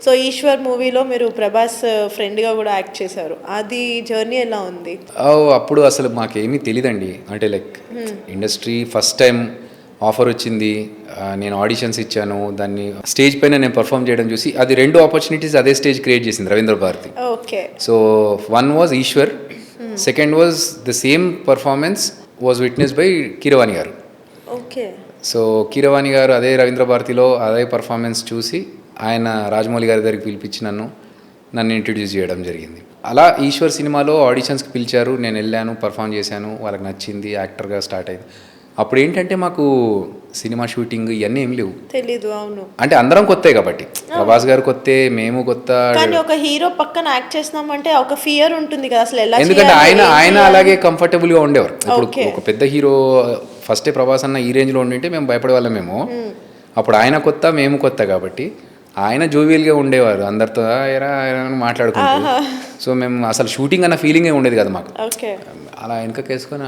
So Eshwar మూవీలో మీరు ప్రభాస్ ఫ్రెండ్గా కూడా యాక్ట్ చేశారు. అది జర్నీ ఎలా ఉంది? అప్పుడు అసలు మాకేమీ తెలియదండి. అంటే like industry first time offer వచ్చింది, నేను ఆడిషన్స్ ఇచ్చాను, దాన్ని స్టేజ్ పైన నేను పర్ఫామ్ చేయడం చూసి అది 2 ఆపర్చునిటీస్ అదే స్టేజ్ క్రియేట్ చేసింది Ravindra Bharati. Okay. So one was Ishwar, second was the same performance was witness by Keeravani garu. Okay. So Keeravani గారు అదే రవీంద్ర భారతిలో అదే పర్ఫార్మెన్స్ చూసి ఆయన రాజమౌళి గారి దగ్గరికి పిలిపించి నన్ను ఇంట్రడ్యూస్ చేయడం జరిగింది. అలా ఈశ్వర్ సినిమాలో ఆడిషన్స్కి పిలిచారు, నేను వెళ్ళాను, పర్ఫామ్ చేశాను, వాళ్ళకి నచ్చింది, యాక్టర్గా స్టార్ట్ అయింది. అప్పుడు ఏంటంటే మాకు సినిమా షూటింగ్ ఇవన్నీ ఏం లేవు, తెలీదు. అవును, అంటే అందరం కొత్తే కాబట్టి, ప్రభాస్ గారు కొత్తే, మేము కొత్త. కానీ ఒక హీరో పక్కన యాక్ట్ చేస్తున్నామంటే ఒక ఫియర్ ఉంటుంది కదా అసలు ఎలా, ఎందుకంటే ఆయన అలాగే కంఫర్టబుల్గా ఉండేవారు. ఇప్పుడు ఒక పెద్ద హీరో ఫస్టే ప్రభాస్ అన్న ఈ రేంజ్లో ఉండింటే మేము భయపడే వాళ్ళం. మేము అప్పుడు ఆయన కొత్త, మేము కొత్త కాబట్టి ఆయన జోవియల్గా ఉండేవారు, అందరితో మాట్లాడుకుంటూ. సో మేము అసలు షూటింగ్ అన్న ఫీలింగే ఉండేది కదా మాకు. ఓకే. అలా వెనకకేసుకొని